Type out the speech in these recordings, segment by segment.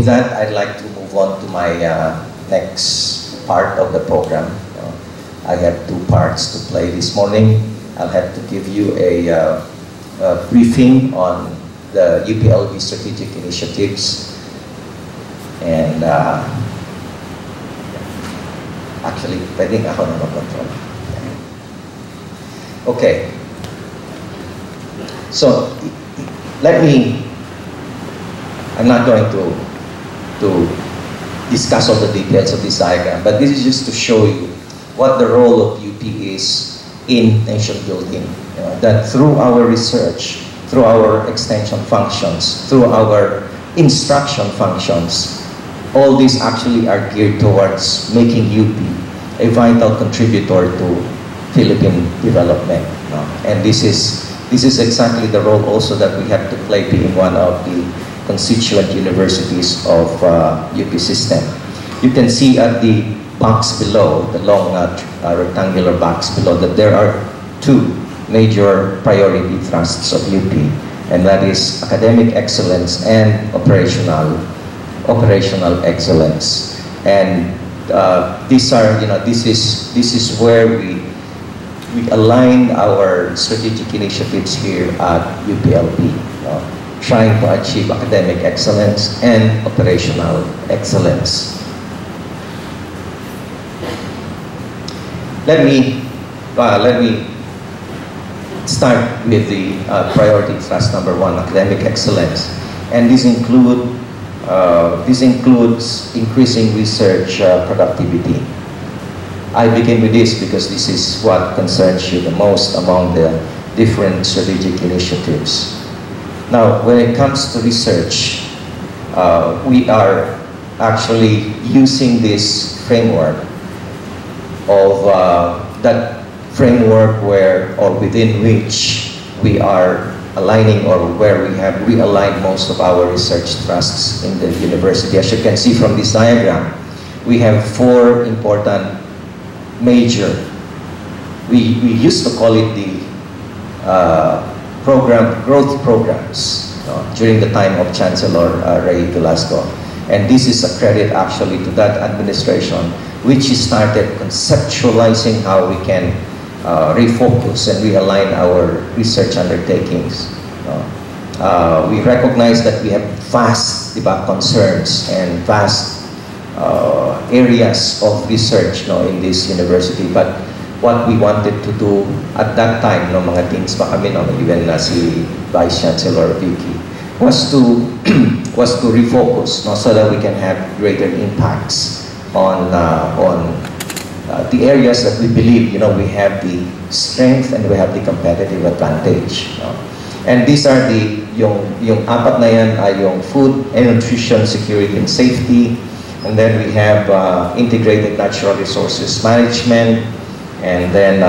that, I'd like to move on to my next part of the program. I have two parts to play this morning. I'll have to give you a briefing on the UPLB strategic initiatives, and actually, pwedeng ako na mag-control. Okay. So, I'm not going to discuss all the details of this diagram, but this is just to show you what the role of UP is in nation building. That through our research, through our extension functions, through our instruction functions, all these actually are geared towards making UP a vital contributor to Philippine development. And this is exactly the role also that we have to play, being one of the constituent universities of UP system. You can see at the box below, the long rectangular box below, that there are two major priority thrusts of UP, and that is academic excellence and operational excellence. And these are, this is where we align our strategic initiatives here at UPLB, trying to achieve academic excellence and operational excellence. Let me start with the priority thrust number one, academic excellence, and this includes increasing research productivity. I begin with this because this is what concerns you the most among the different strategic initiatives. Now, when it comes to research, we are actually using this framework of that framework where, or within which, we are aligning, or where we have realigned most of our research trusts in the university. As you can see from this diagram, we have four important major, we used to call it the growth programs during the time of Chancellor Rex Victor Cruz. And this is a credit actually to that administration, which started conceptualizing how we can refocus and realign our research undertakings. We recognize that we have vast concerns and vast areas of research in this university, but what we wanted to do at that time, mga teens pa kami, even si Vice Chancellor Vicky, was to refocus, so that we can have greater impacts on the areas that we believe we have the strength and we have the competitive advantage. And these are yung apat na yan ay yung food and nutrition, security and safety. And then we have integrated natural resources management, and then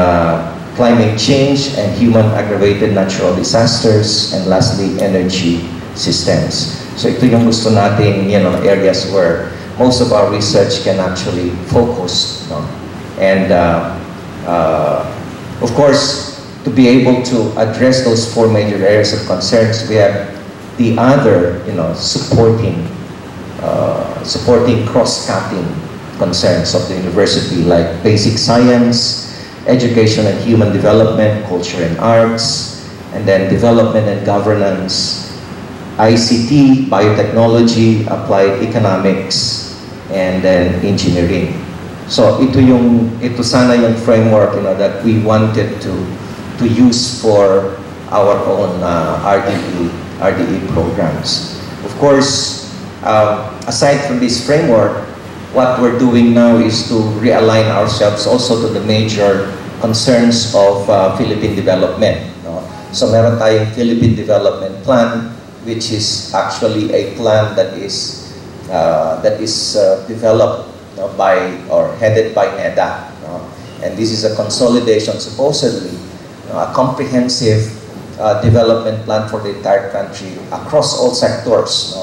climate change and human aggravated natural disasters, and lastly, energy systems. So ito yung gusto nating areas where most of our research can actually focus. And of course, to be able to address those four major areas of concerns, we have the other supporting cross-cutting concerns of the university, like basic science, education and human development, culture and arts, and then development and governance, ICT, biotechnology, applied economics, and then engineering. So ito sana yung framework that we wanted to use for our own RDE programs. Of course, aside from this framework, what we're doing now is to realign ourselves also to the major concerns of Philippine development. So meron tayong Philippine Development Plan, which is actually a plan that is developed by or headed by NEDA. And this is a consolidation, supposedly, a comprehensive development plan for the entire country across all sectors.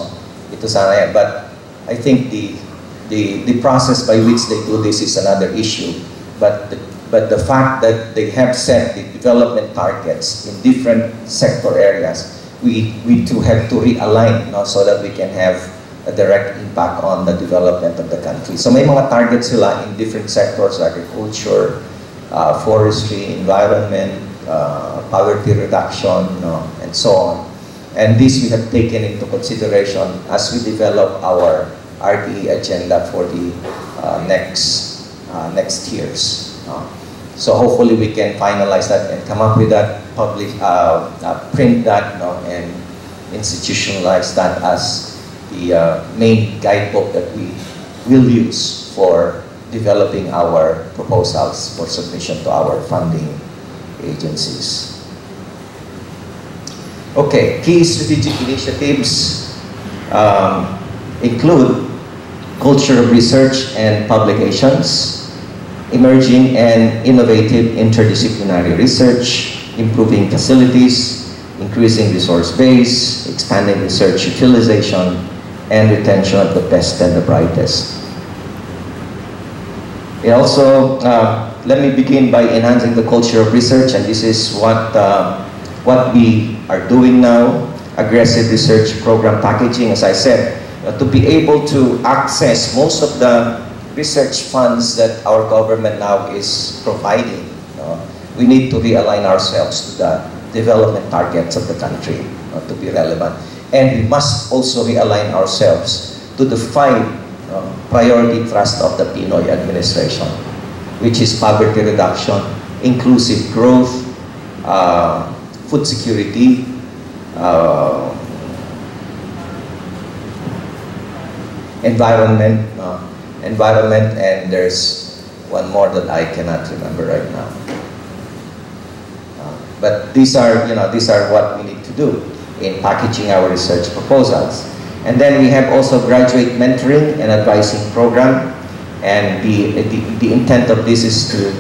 Ito sana yan. But I think the process by which they do this is another issue. But the fact that they have set the development targets in different sector areas, we too have to realign so that we can have a direct impact on the development of the country. So may mga targets sila in different sectors, agriculture, forestry, environment, poverty reduction, and so on. And this we have taken into consideration as we develop our RDE agenda for the next years. So hopefully we can finalize that and come up with that, print that, and institutionalize that as the main guidebook that we will use for developing our proposals for submission to our funding agencies. Okay, key strategic initiatives include culture of research and publications, emerging and innovative interdisciplinary research, improving facilities, increasing resource base, expanding research utilization, and retention of the best and the brightest. It also, let me begin by enhancing the culture of research, and this is what we are doing now. Aggressive research program packaging, as I said, to be able to access most of the research funds that our government now is providing. We need to realign ourselves to the development targets of the country to be relevant. And we must also realign ourselves to the 5 priority thrust of the Pinoy administration, which is poverty reduction, inclusive growth, food security, environment, and there's one more that I cannot remember right now. But these are what we need to do in packaging our research proposals. And then we have also graduate mentoring and advising program, and the intent of this is to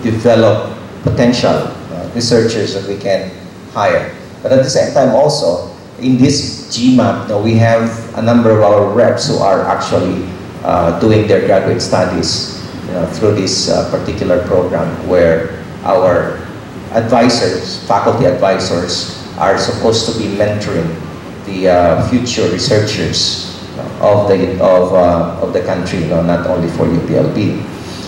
develop potential researchers that we can hire. But at the same time also, in this GMAP, we have a number of our reps who are actually doing their graduate studies through this particular program, where our advisors, faculty advisors, are supposed to be mentoring the future researchers of the country, not only for UPLB.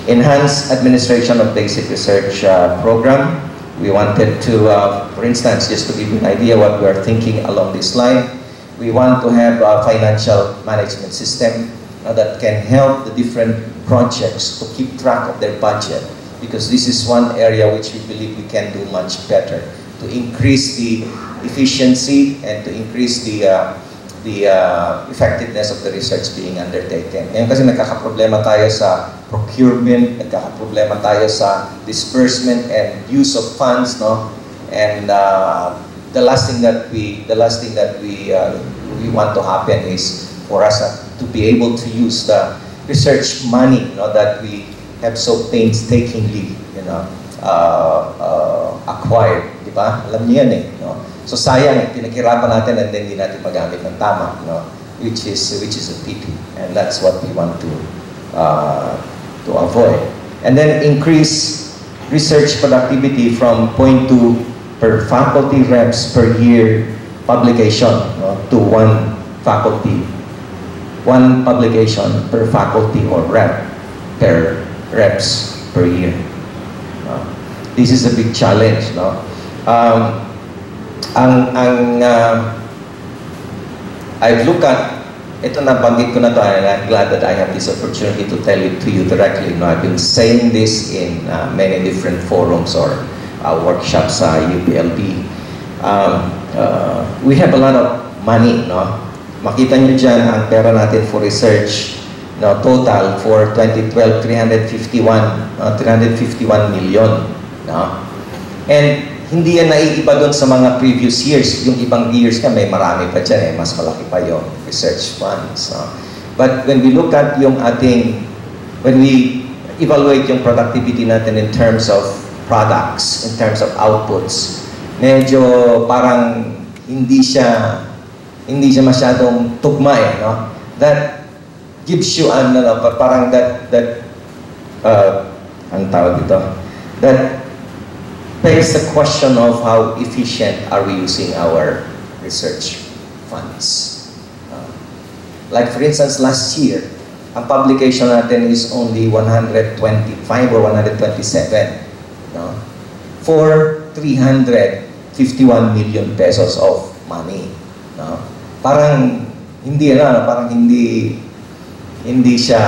Enhanced administration of basic research program. We wanted to, for instance, just to give you an idea what we are thinking along this line, we want to have a financial management system that can help the different projects to keep track of their budget, because this is one area which we believe we can do much better to increase the efficiency and to increase the effectiveness of the research being undertaken. Ngayon kasi nagkakaproblema tayo sa procurement, nagkakaproblema tayo sa disbursement and use of funds, and the last thing that we want to happen is for us to be able to use the research money that we have so painstakingly acquired, di ba? Alam niyo yan eh. So sayang, pinaghirapan natin and then hindi natin magamit ng tama, which is a pity, and that's what we want to avoid. And then increase research productivity from 0.2 per faculty reps per year publication to 1 publication per faculty or rep per reps per year. This is a big challenge, I've looked at, ito nabanggit ko na to, and I'm glad that I have this opportunity to tell it to you directly. I've been saying this in many different forums or workshops sa UPLB. We have a lot of money, Makita nyo dyan ang pera natin for research, total for 2012, 351 million, And hindi yan naiiba doon sa mga previous years. Yung ibang years ka, may marami pa dyan, mas malaki pa yung research funds. But when we look at yung when we evaluate yung productivity natin in terms of products, in terms of outputs, medyo parang hindi siya masyadong tugma That gives you parang that ang tawag dito, that begs the question of how efficient are we using our research funds. Like for instance, last year, ang publication natin is only 125 or 127, no? For 351 million pesos of money, no? Parang hindi siya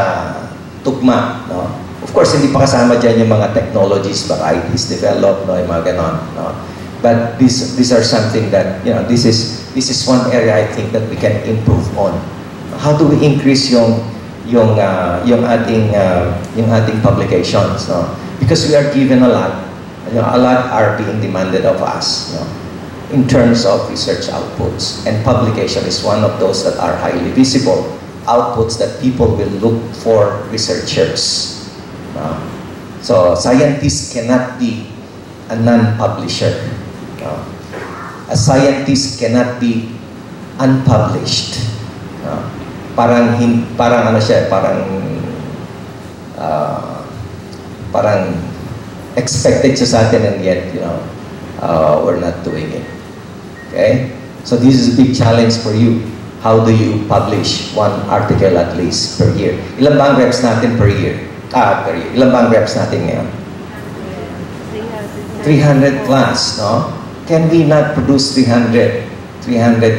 tugma, no? Of course, hindi pa kasama dyan yung mga technologies, varieties developed, no? Yung mga ganon, no? But these are something that, you know, this is one area I think that we can improve on. How do we increase yung ating publications, no? Because we are given a lot, you know, a lot are being demanded of us, you know, in terms of research outputs, and publication is one of those that are highly visible outputs that people will look for researchers. So scientists cannot be a non-publisher. A scientist cannot be unpublished. Parang ano siya, parang expected siya sa atin, and yet, you know, we're not doing it. Okay? So this is a big challenge for you. How do you publish one article at least per year? Ilan ba ang reps natin per year? Per year. Ilan ba ang reps natin ngayon? 300 plus, no? Can we not produce 300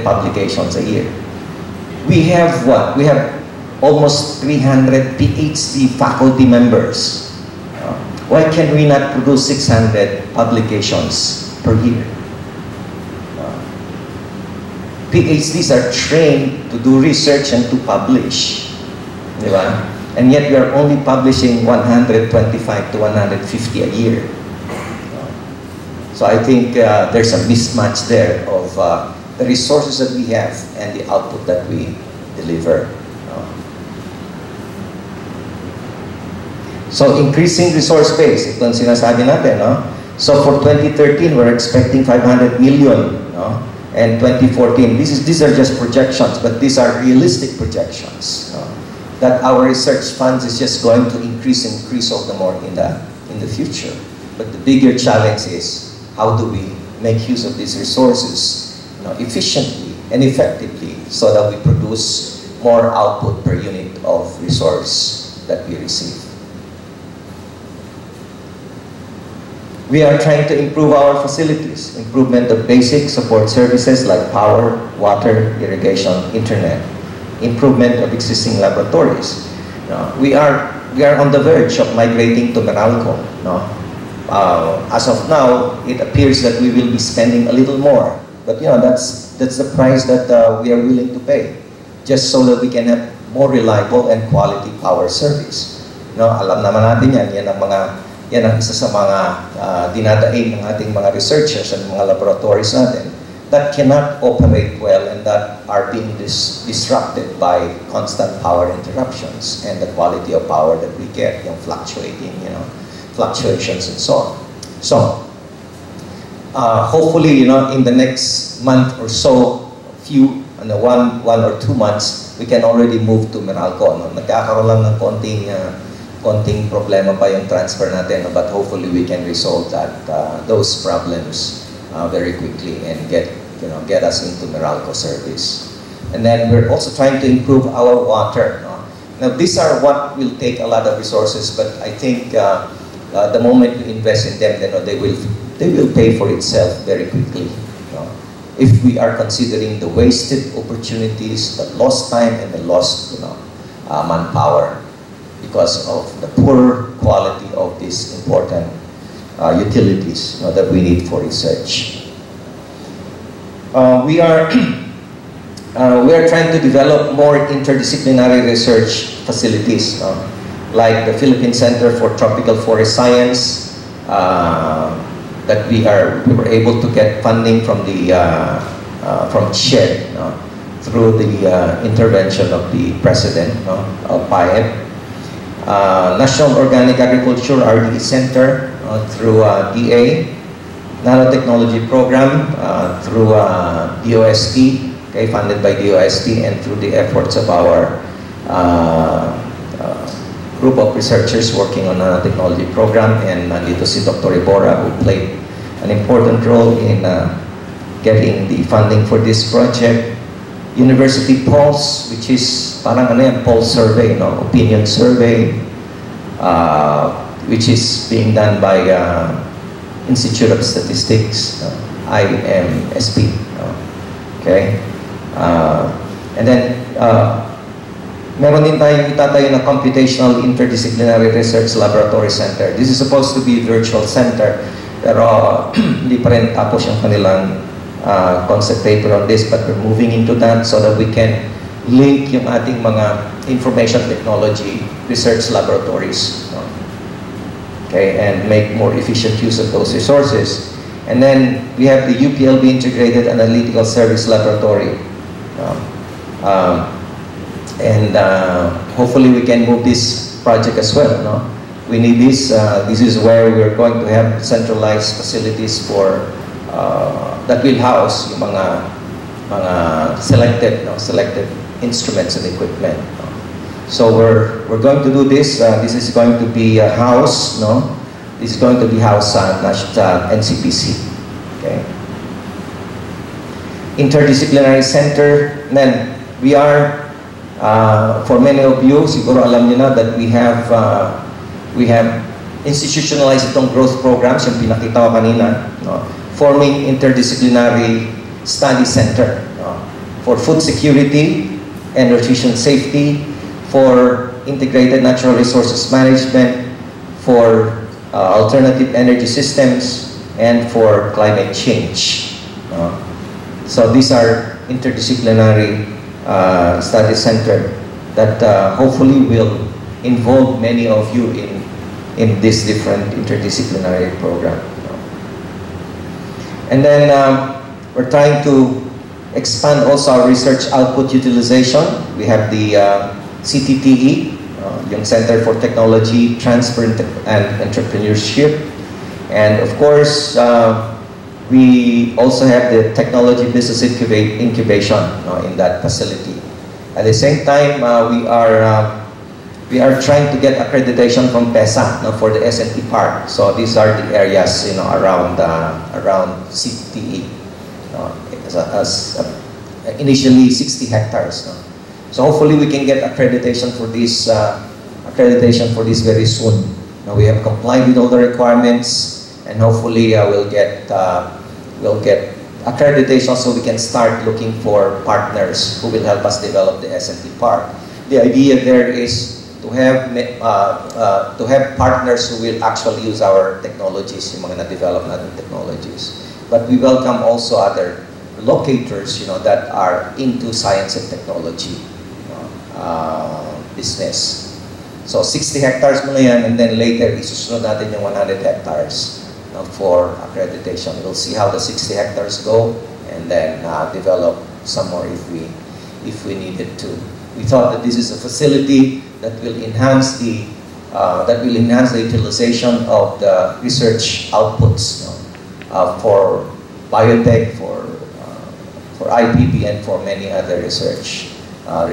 publications a year? We have what? We have almost 300 PhD faculty members. Why can we not produce 600 publications per year? PhDs are trained to do research and to publish. Di ba? And yet we are only publishing 125 to 150 a year. So I think there's a mismatch there of the resources that we have and the output that we deliver. So increasing resource base, ito ang sinasabi natin, no? So for 2013, we're expecting 500 million, no? And 2014, these are just projections, but these are realistic projections, no? That our research funds is just going to increase all the more in the future. But the bigger challenge is, how do we make use of these resources, you know, efficiently and effectively, so that we produce more output per unit of resource that we receive. We are trying to improve our facilities, improvement of basic support services like power, water, irrigation, internet, improvement of existing laboratories. We are on the verge of migrating to Meralco. No? As of now, it appears that we will be spending a little more, but you know, that's the price that we are willing to pay, just so that we can have more reliable and quality power service. No, alam naman natin yan ang isa sa mga dinadaig ng ating mga researchers and mga laboratories natin that cannot operate well and that are being disrupted by constant power interruptions and the quality of power that we get, yung fluctuating, you know, fluctuations and so on. So, hopefully, you know, in the next month or so, one or 2 months, we can already move to Meralco. No? Nagkakaroon lang ng konting problema pa yung transfer natin, but hopefully we can resolve those problems very quickly and get us into Meralco service. And then we're also trying to improve our water. No? Now these are what will take a lot of resources, but I think the moment we invest in them, you know, they will pay for itself very quickly. No? If we are considering the wasted opportunities, the lost time, and the lost, you know, manpower, because of the poor quality of these important utilities, you know, that we need for research. We are trying to develop more interdisciplinary research facilities, like the Philippine Center for Tropical Forest Science, that we were able to get funding from the from SHED, through the intervention of the President of PAEP. National Organic Agriculture R&D Center through DA, Nanotechnology Program through DOST, okay, funded by DOST, and through the efforts of our group of researchers working on nanotechnology program, and nandito si Dr. Iborra, who played an important role in getting the funding for this project. University Pulse, which is parang ano yan, pulse survey, no? Opinion survey, which is being done by Institute of Statistics, IMSP. Okay? And then, meron din tayong itatayo na Computational Interdisciplinary Research Laboratory Center. This is supposed to be a virtual center, pero hindi pa rin tapos yung kanilang concept paper on this, but we're moving into that so that we can link yung ating mga information technology research laboratories, okay, and make more efficient use of those resources. And then we have the UPLB Integrated Analytical Service Laboratory, and hopefully we can move this project as well. No? We need this. This is where we're going to have centralized facilities for that will house yung mga selected instruments and equipment. So we're going to do this. This is going to be a house, no? This is going to be housed at NCPC. Okay. Interdisciplinary Center. Then we are, for many of you, siguro alam niyo na that we have institutionalized itong growth programs, yung pinakita ko kanina, no? Forming interdisciplinary study center for food security and nutrition safety, for integrated natural resources management, for alternative energy systems, and for climate change. So these are interdisciplinary study center that hopefully will involve many of you in this different interdisciplinary program. And then we're trying to expand also our research output utilization. We have the CTTE, yung Center for Technology Transfer and Entrepreneurship. And of course, we also have the Technology Business Incubation in that facility. At the same time, we are trying to get accreditation from PESA for the S&T Park. So these are the areas around CTE. Initially 60 hectares. So hopefully we can get accreditation for this very soon. We have complied with all the requirements, and hopefully we'll get accreditation so we can start looking for partners who will help us develop the S&T Park. The idea there is to have partners who will actually use our technologies, yung mga na-develop natin technologies. But we welcome also other locators, that are into science and technology business. So 60 hectares muna yan, and then later isusunod natin yung 100 hectares for accreditation. We'll see how the 60 hectares go, and then develop some more if we needed to. We thought that this is a facility that will enhance the utilization of the research outputs for biotech, for IPB, and for many other research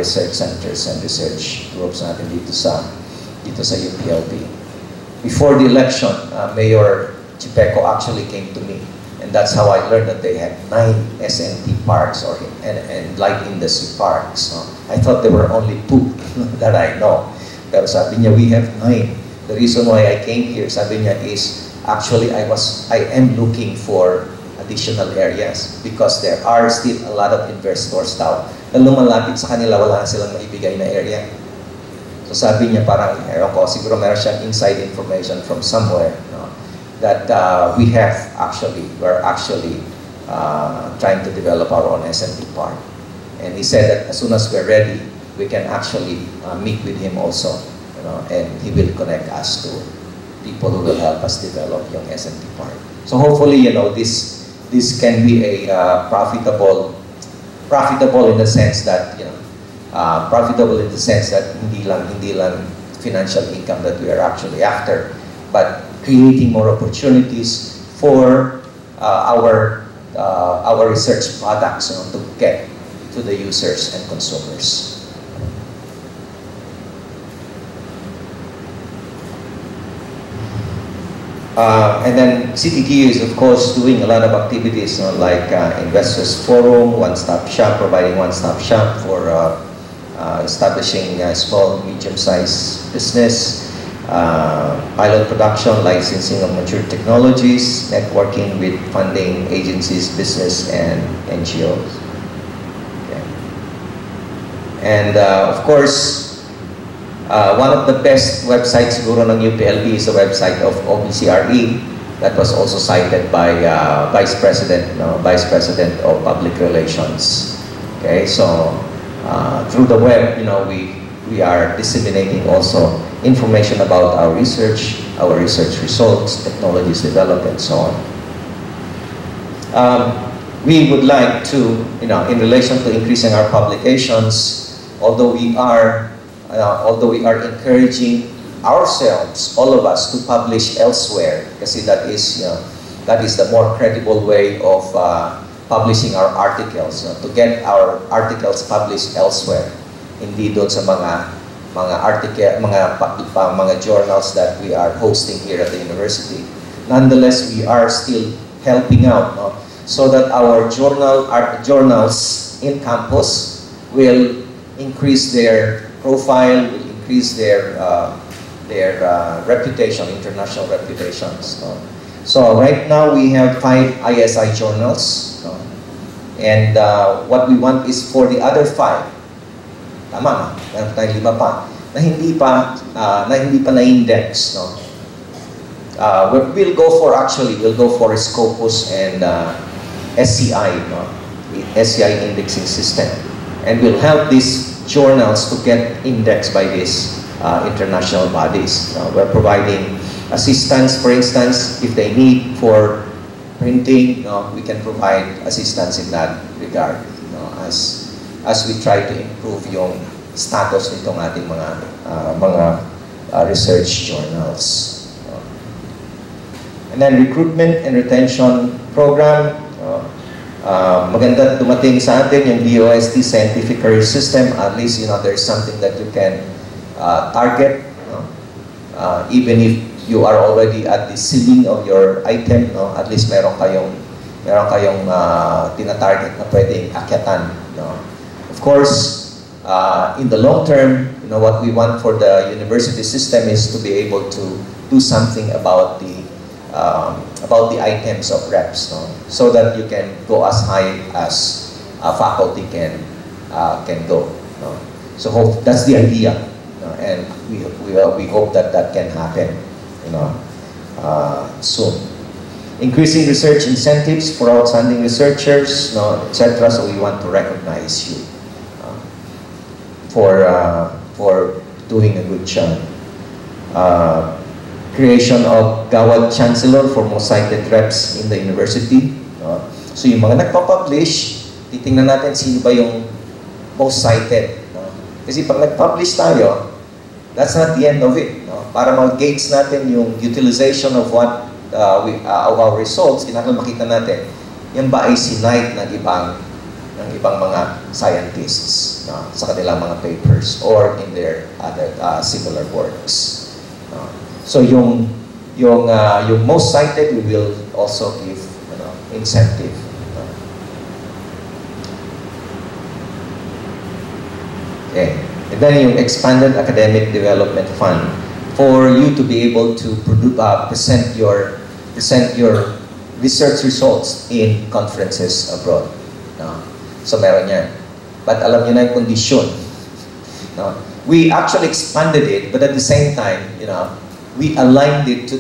centers and research groups natin dito sa UPLB. Before the election, Mayor Chipeco actually came to me, and that's how I learned that they had 9 S&T parks and light industry parks. I thought there were only 2 that I know. Pero sabi niya, we have 9. The reason why I came here, sabi niya, is actually I am looking for additional areas because there are still a lot of investors daw na lumalapit sa kanila, wala na silang maibigay na area. So sabi niya parang, siguro meron siyang inside information from somewhere that we're actually trying to develop our own S&T park. And he said that as soon as we're ready, we can actually meet with him also, and he will connect us to people who will help us develop yung S&T park. So hopefully, this can be a profitable in the sense that hindi lang financial income that we are actually after, but creating more opportunities for our research products to get to the users and consumers. And then CTTU is, of course, doing a lot of activities, like Investors Forum, one-stop shop, providing one-stop shop for establishing small, medium-sized business, pilot production, licensing of mature technologies, networking with funding agencies, business, and NGOs. Okay. And of course, one of the best websites siguro ng UPLB is the website of OBCRE that was also cited by Vice President of Public Relations. Okay, so through the web, we are disseminating also information about our research results, technologies developed, and so on. We would like to, in relation to increasing our publications, although we are encouraging ourselves, all of us, to publish elsewhere, kasi that is the more credible way of publishing our articles, to get our articles published elsewhere, hindi doon sa mga journals that we are hosting here at the university. Nonetheless, we are still helping out, so that our journals in campus will increase their profile, will increase their reputation, international reputations. So right now we have 5 ISI journals, and what we want is for the other 5, tama, meron tayong 5 pa, na hindi pa na-index. We'll go for Scopus and SCI, SCI indexing system, and we'll help these journals to get indexed by these international bodies. We're providing assistance, for instance, if they need for printing, we can provide assistance in that regard, as we try to improve yung status nitong ating mga research journals. And then recruitment and retention program. Maganda dumating sa atin yung DOST Scientific Career System. At least, there's something that you can target, even if you are already at the ceiling of your item, at least meron kayong tina-target na pwedeng akyatan. Of course, in the long term, what we want for the university system is to be able to do something about the items of reps, so that you can go as high as faculty can go. So that's the idea, and we hope that can happen, soon. Increasing research incentives for outstanding researchers, etc. So we want to recognize you for doing a good job. Creation of Gawad Chancellor for most cited reps in the university. So yung mga nagpa-publish, titingnan natin sino ba yung most cited. Kasi pag nag-publish tayo, that's not the end of it. Para mag-gauge natin yung utilization of what of our results, kailangan makita natin, yan ba ay sinite ng ibang mga scientists sa kanilang mga papers or in their other similar works. So yung most cited, we will also give incentive. Okay. And then yung expanded academic development fund for you to be able to present your research results in conferences abroad. So meron yan. But alam niyo na yung kondisyon. We actually expanded it, but at the same time, we aligned it to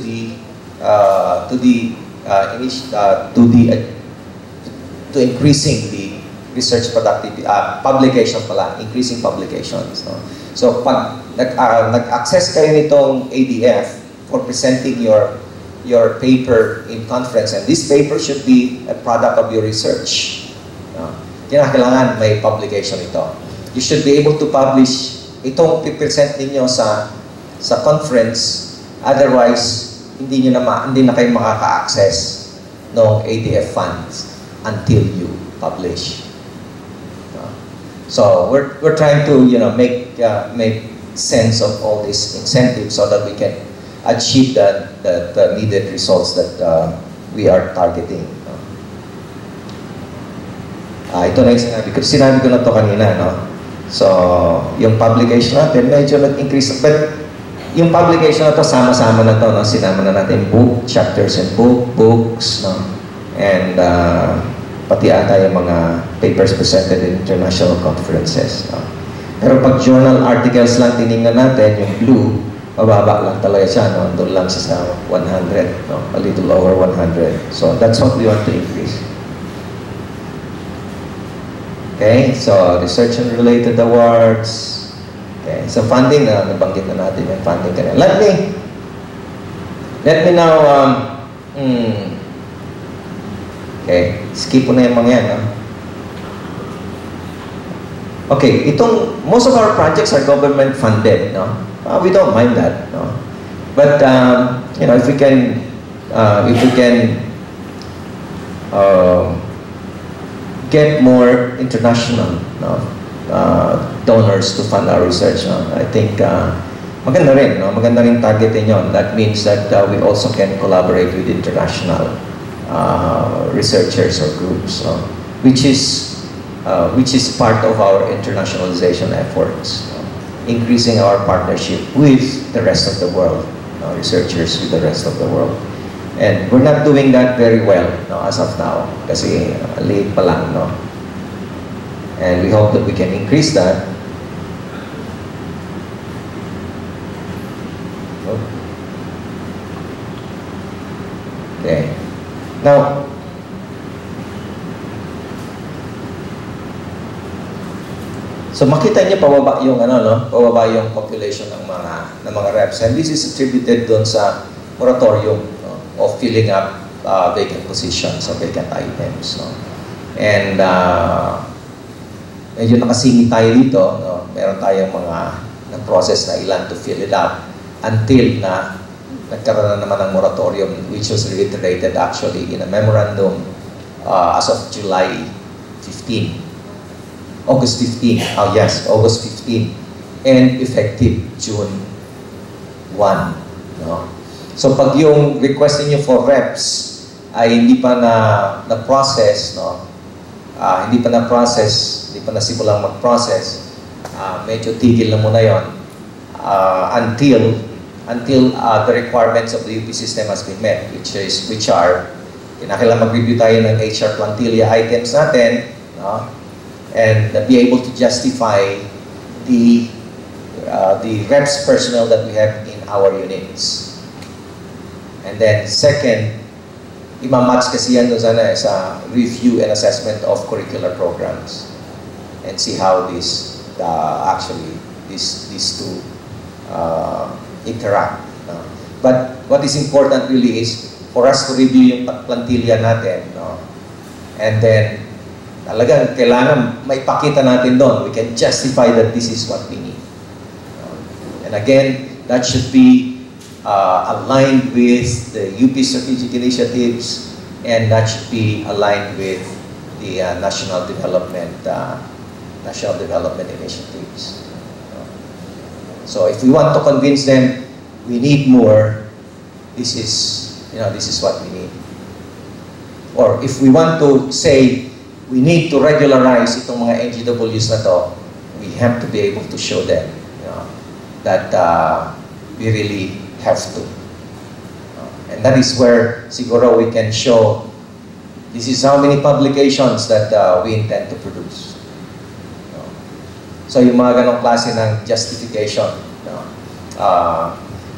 increasing the research productivity, increasing publications. So pag nag-access kayo nitong ADF for presenting your paper in conference, and this paper should be a product of your research. Kailangan may publication ito. You should be able to publish itong pipresent ninyo sa conference. Otherwise, hindi na kayo makaka-access ng ADF funds until you publish. So we're trying to make sense of all these incentives so that we can achieve the the needed results that we are targeting. Ito na yung sinabi ko na to kanina, no? So, yung publication natin, medyo nag-increase. But, yung publication na to, sama-sama na to, no? Sinama na natin book, chapters and books, no? And, pati ata yung mga papers presented in international conferences, no? Pero pag journal articles lang tinignan natin, yung blue, mababa lang talaga siya, no? Doon lang siya sa 100, no? A little over 100. So, that's what we want to increase. Okay, so research and related awards. Okay, so funding na nabanggit na natin yung funding kanina. Let me now okay, skip po na yung mga yan, no? Okay, most of our projects are government funded, no? We don't mind that, no? But you know, if we can get more international, no, donors to fund our research, no? I think maganda rin, no? Maganda rin targetin yon. That means that we also can collaborate with international researchers or groups, no? which is part of our internationalization efforts, no? Increasing our partnership with the rest of the world, no? Researchers with the rest of the world. And we're not doing that very well, no, as of now, kasi late pa lang, no? And we hope that we can increase that. Okay. Now, so makita niyo pababa yung pababa yung population ng mga reps, and this is attributed doon sa moratorium, no, of filling up vacant positions or vacant items, no? And medyo nakasingit tayo dito, no? Meron tayong mga na-process na ilan to fill it up until na nagkaroon na naman ng moratorium, which was reiterated actually in a memorandum as of July 15. August 15. Oh yes, August 15. And effective June 1. No? So pag yung request niyo for reps ay hindi pa na-process, no? Hindi pa na-process, hindi pa nasimulang mag-process, medyo tigil na muna yon until the requirements of the UP system has been met, which are kinakailangan mag-review tayo ng HR plantilla items natin, no? And be able to justify the reps personnel that we have in our units. And then second, imamatch kasi yan doon sa review and assessment of curricular programs and see how these two interact. No? But what is important really is for us to review yung plantilla natin, no? And then talagang kailangan maipakita natin doon. We can justify that this is what we need. And again, that should be aligned with the UP strategic initiatives, and that should be aligned with the national development initiatives. So if we want to convince them we need more, this is what we need. Or if we want to say we need to regularize itong mga NGWs na to, we have to be able to show them, that we really have to. And that is where siguro we can show this is how many publications that we intend to produce. So yung mga ganong klase ng justification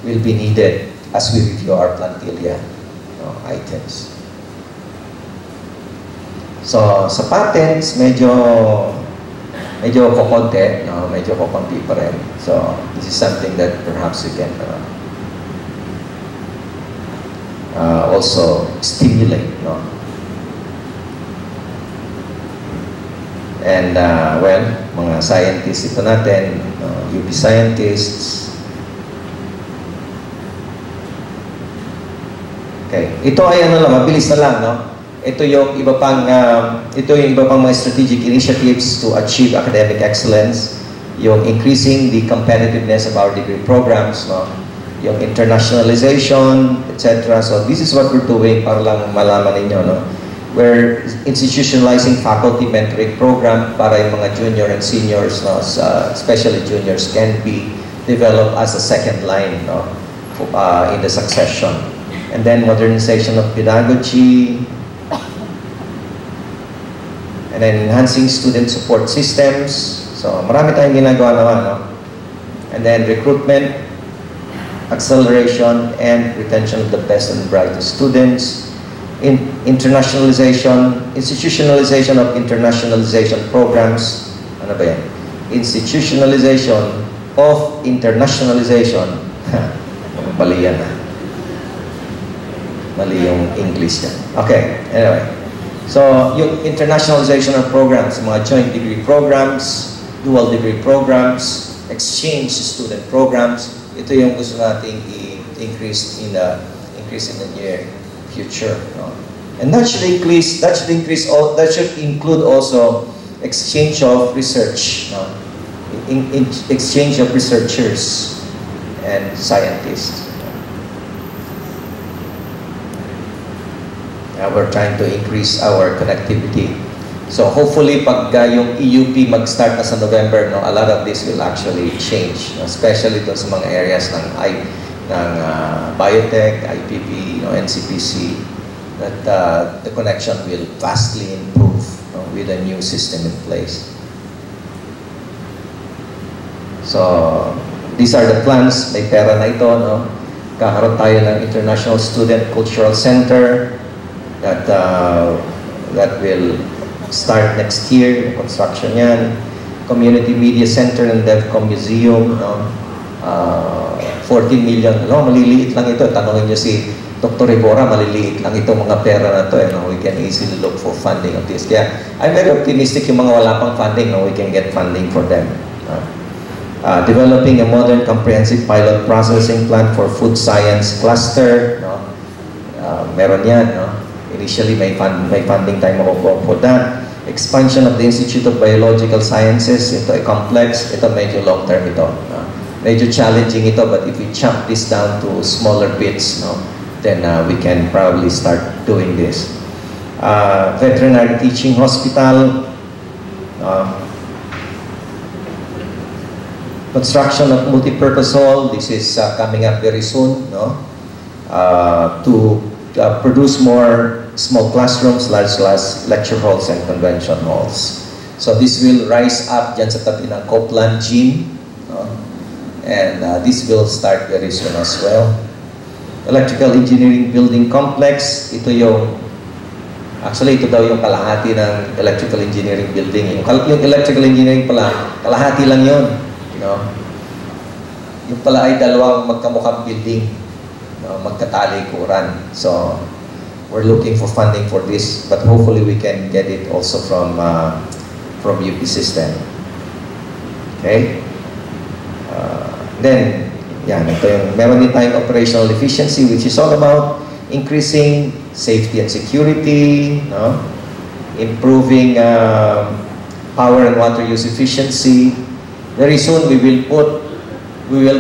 will be needed as we review our plantilla items. So sa patents, medyo kokonti, medyo kokonti pa rin. So this is something that perhaps we can also stimulate, no? And well, mga scientists ito natin, UP scientists. Okay, ito ay mabilis na lang, no? Ito yung iba pang mga strategic initiatives to achieve academic excellence, yung increasing the competitiveness of our degree programs, no? yung internationalization, etc. So this is what we're doing para lang malaman ninyo, no? We're institutionalizing faculty mentoring program para yung mga junior and seniors, no? Especially juniors, can be developed as a second line, no? In the succession. And then modernization of pedagogy, and then enhancing student support systems. So marami tayong ginagawa naman, no? And then recruitment, acceleration, and retention of the best and brightest students. Internationalization, institutionalization of internationalization programs. Ano ba yan? Institutionalization of internationalization. Mali yan. Mali yung English yan. Okay, anyway. So, yung internationalization of programs, mga joint degree programs, dual degree programs, exchange student programs, ito yung gusto nating i-increase in the near future, no? And that should include also exchange of research, no? Exchange of researchers and scientists. We're trying to increase our connectivity. So hopefully, pag yung EUP mag-start na sa November, no, a lot of this will actually change, no? Especially doon sa mga areas ng biotech, IPP, no, NCPC, that the connection will vastly improve, no, with a new system in place. So these are the plans. May pera na ito, no? Kakaroon tayo ng International Student Cultural Center that will start next year, construction yan. Community Media Center and DevCom Museum, no? 14 million, no? Maliliit lang ito. Tanungin nyo si Dr. Rivora, maliliit lang ito mga pera na to, no? We can easily look for funding of this. Kaya I'm very optimistic yung mga wala pang funding, no? We can get funding for them. Developing a modern comprehensive pilot processing plant for food science cluster, no? Meron yan, no? Initially, may funding tayo makukuha for that. Expansion of the Institute of Biological Sciences. Ito ay complex. Ito medyo long-term ito. Medyo challenging ito, but if we chunk this down to smaller bits, no, then we can probably start doing this. Veterinary Teaching Hospital. Construction of multi-purpose hall. This is coming up very soon, no? To produce more small classrooms, large class lecture halls, and convention halls. So this will rise up dyan sa tabi ng Copeland Gym, no? And this will start very soon as well. Electrical Engineering Building Complex, ito yung, actually ito daw yung kalahati ng Electrical Engineering Building. Yung Electrical Engineering pala, kalahati lang yun, you know? Yung pala ay dalawang magkamukhang building, no? Magkatalikuran. So we're looking for funding for this, but hopefully we can get it also from UP system. Okay? Then, yan, ito yung, meron din tayong operational efficiency, which is all about increasing safety and security, no? Improving power and water use efficiency. Very soon we will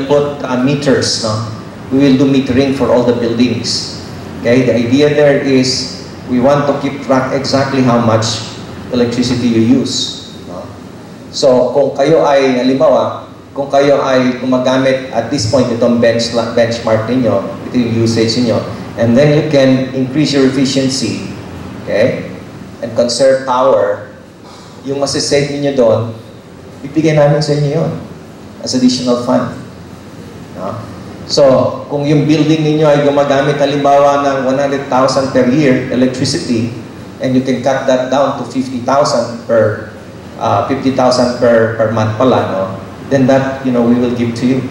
put meters, no? We will do metering for all the buildings. Okay, the idea there is we want to keep track exactly how much electricity you use, no? So kung kayo ay, halimbawa, kung kayo ay gumagamit at this point itong benchmark ninyo, ito yung usage niyo, and then you can increase your efficiency, okay, and conserve power, yung masisave niyo doon, bibigyan namin sa inyo yun as additional fund, no? So, kung yung building ninyo ay gumagamit halimbawa ng 100,000 per year electricity, and you can cut that down to 50,000 per month pala, no? Then that, you know, we will give to you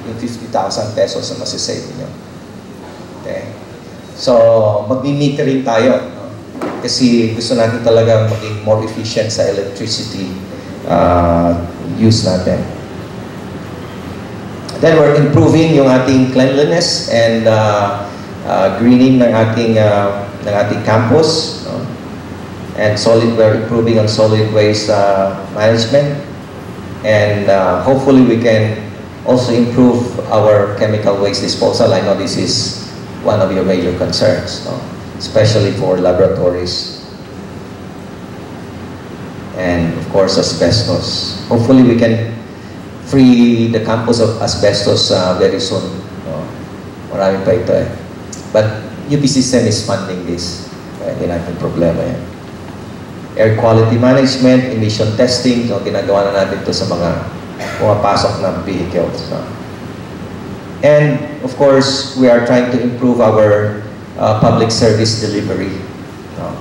yung 50,000 pesos na masisave niyo. Okay? So, mag-metering tayo, no? Kasi gusto natin talaga maging more efficient sa electricity use natin. Then we're improving yung ating cleanliness and greening ng ating campus, no? And we're improving on solid waste management, and hopefully we can also improve our chemical waste disposal. I know this is one of your major concerns, no? Especially for laboratories. And of course, asbestos. Hopefully, we can free the campus of asbestos very soon. No? Marami pa ito eh. But UP system is funding this. Hindi natin problema yan. Air quality management, emission testing, so ginagawa na natin ito sa mga pumapasok na vehicles. No? And of course, we are trying to improve our public service delivery. No?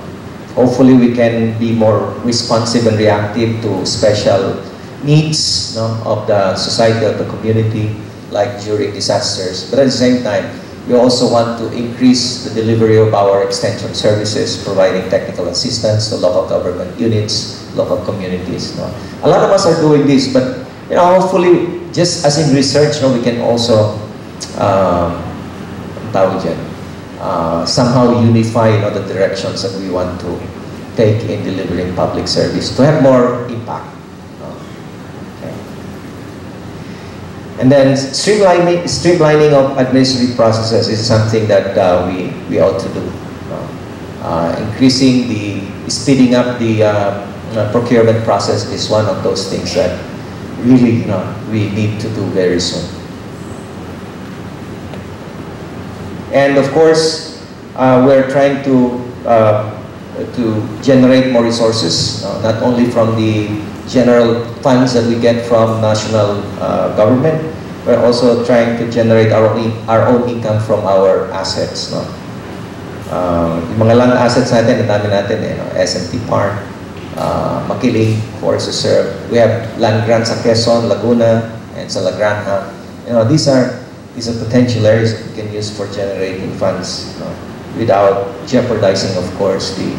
Hopefully, we can be more responsive and reactive to special needs, no, of the society, of the community, like during disasters. But at the same time, we also want to increase the delivery of our extension services, providing technical assistance to local government units, local communities. No? A lot of us are doing this, but hopefully, just as in research, we can also somehow unify the directions that we want to take in delivering public service to have more impact. Okay. And then streamlining of administrative processes is something that we ought to do. Speeding up the procurement process is one of those things that really we need to do very soon. And of course, we're trying to generate more resources, not only from the general funds that we get from national government, we're also trying to generate our own income from our assets. No? Yung mga land assets natin, ang dami natin, S&T Park, Makiling, Forest Reserve. We have land grants sa Quezon, Laguna, and sa La Granja. These are potential areas that we can use for generating funds, without jeopardizing, of course, the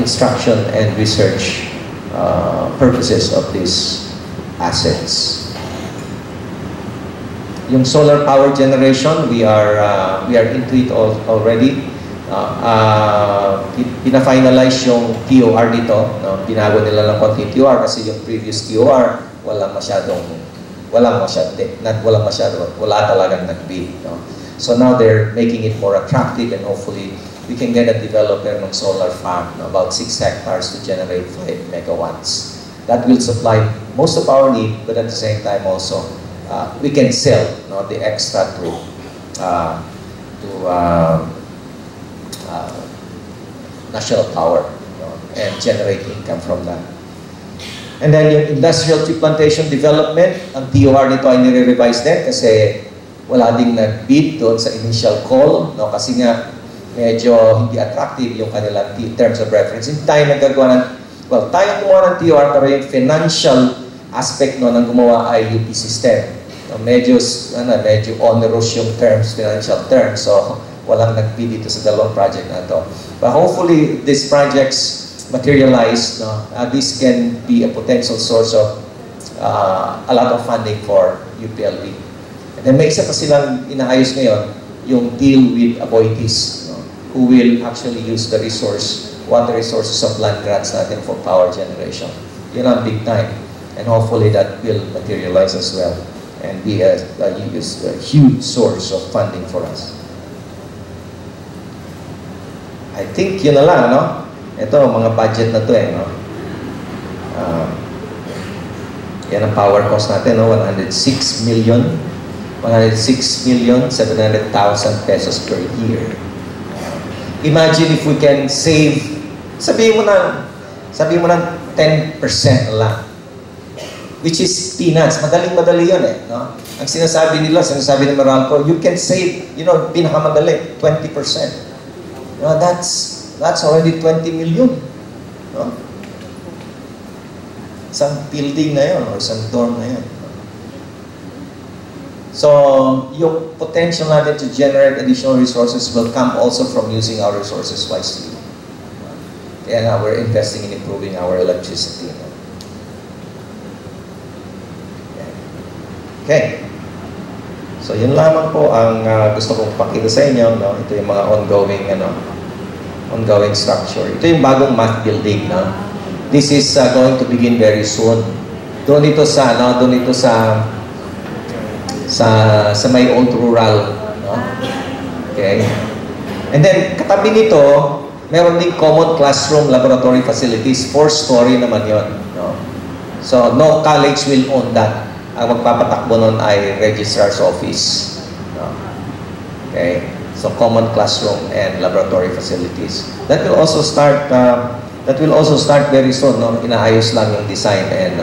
instruction and research purposes of these assets. Yung solar power generation, we are into it already. Pina-finalize yung TOR nito. Binago nila ng konti TOR kasi yung previous TOR wala talagang nag-bid. So now they're making it more attractive, and hopefully we can get a developer ng solar farm, about 6 hectares to generate 5 megawatts. That will supply most of our need, but at the same time also we can sell the extra to national power, and generate income from that. And then yung industrial tree plantation development, ang TOR nito ay nire-revise din kasi wala ding nag-bid doon sa initial call, kasi nga medyo hindi attractive yung kanilang terms of reference. Hindi tayo nagagawa ng, tayo gumawa ng TOR, pero yung financial aspect ng gumawa ay UP system. Medyo onerous yung terms, financial terms, so walang nag-bid dito sa dalawang project na to. But hopefully, these projects materialize, this can be a potential source of a lot of funding for UPLB. And then may isa pa silang inaayos ngayon, yung deal with appointees, who will actually use the water resources of land grants natin for power generation. Yun ang big time. And hopefully that will materialize as well and be a huge source of funding for us. I think yun na lang, Ito, mga budget na to yan ang power cost natin, 106,700,000 pesos per year. Imagine if we can save, sabihin mo ng 10% lang, which is peanuts. Madaling-madali yun Ang sinasabi ni Meralco, you can save, pinakamadali, 20%. That's already 20 million. Isang building na yun, or isang dorm na yun. So, yung potential natin to generate additional resources will come also from using our resources wisely. And we're investing in improving our electricity. Okay. So, yun lamang po ang gusto kong pakita sa inyo. Ito yung mga ongoing structure. Ito yung bagong math building. This is going to begin very soon. Doon ito sa sa may old rural, no? Okay? And then, katabi nito, meron din common classroom laboratory facilities. 4-story naman yon, no? So, no college will own that. Ang magpapatakbo nun ay registrar's office. No? Okay? So, common classroom and laboratory facilities. That will also start very soon, no? Inaayos lang yung design and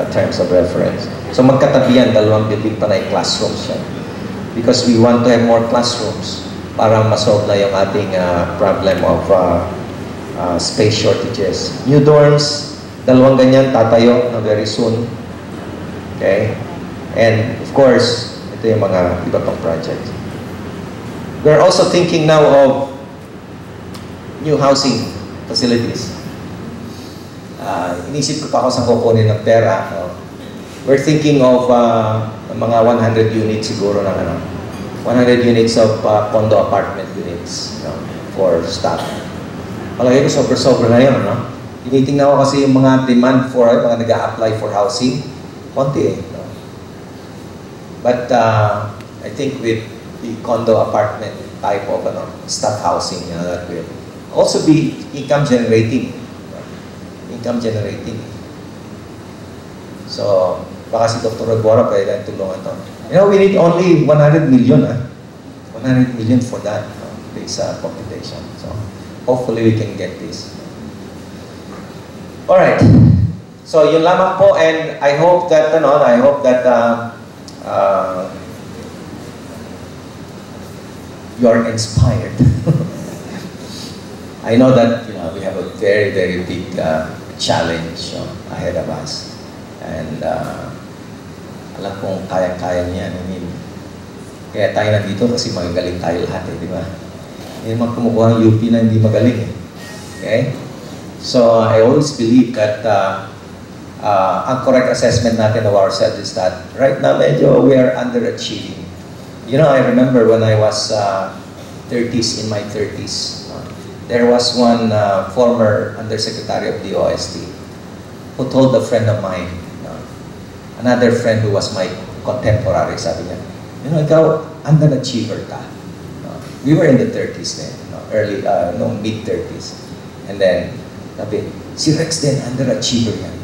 terms of reference. So, magkatabi yan, dalawang building pa na yung classrooms yan. Because we want to have more classrooms para masolve na yung ating problem of space shortages. New dorms, dalawang ganyan tatayo na very soon. Okay? And of course, ito yung mga iba pang projects. We're also thinking now of new housing facilities. Inisip ko pa ako sa kukunin ng pera. We're thinking of mga 100 units siguro ng 100 units of condo apartment units, for staff. Palagay ko sobra-sobra na yun, no? Tinitingnan ko kasi yung mga demand for mga nag-a-apply for housing, konti no? But I think with the condo apartment type of staff housing, that will also be income generating. Income generating. So, baka si Dr. Rodbora pwede tulungan to. We need only 100 million, 100 million for that, this computation. So, hopefully we can get this. Alright. So, yun lamang po, and I hope that, you're inspired. I know that, we have a very, very big challenge ahead of us. And, alam kong kaya-kaya niyan. Kaya tayo nandito kasi magagaling tayo lahat, di ba? Hindi naman kumukuha ng UP na hindi magaling, Okay? So, I always believe that ang correct assessment natin of ourselves is that right now, medyo we are underachieving. I remember when I was in my 30s, there was one former Undersecretary of the OST who told a friend of mine, another friend who was my contemporary, sabi niya, ikaw, underachiever ka. We were in the 30s then, early, mid-30s. And then, sabi, si Rex din, underachiever yan.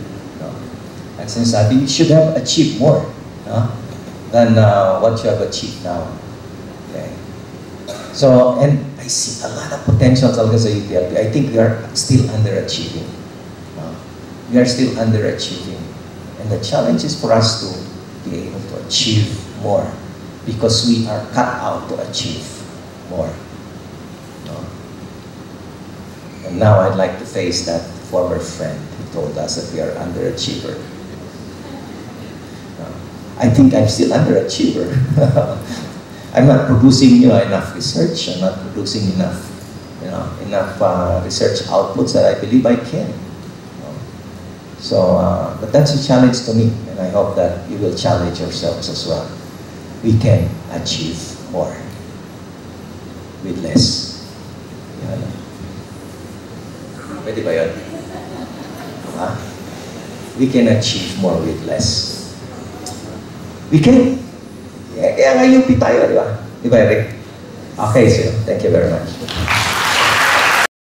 And sinasabi, you should have achieved more than what you have achieved now. Okay. So, and I see a lot of potential talaga sa UPLB. I think we are still underachieving. We are still underachieving. And the challenge is for us to be able to achieve more because we are cut out to achieve more. And now I'd like to face that former friend who told us that we are underachiever. I think I'm still underachiever. I'm not producing enough research. I'm not producing enough research outputs that I believe I can. So, but that's a challenge to me, and I hope that you will challenge yourselves as well. We can achieve more with less. Pwede ba yun? We can achieve more with less. We can. Kaya nga UP tayo, di ba? Di ba, Eric? Okay, so thank you very much.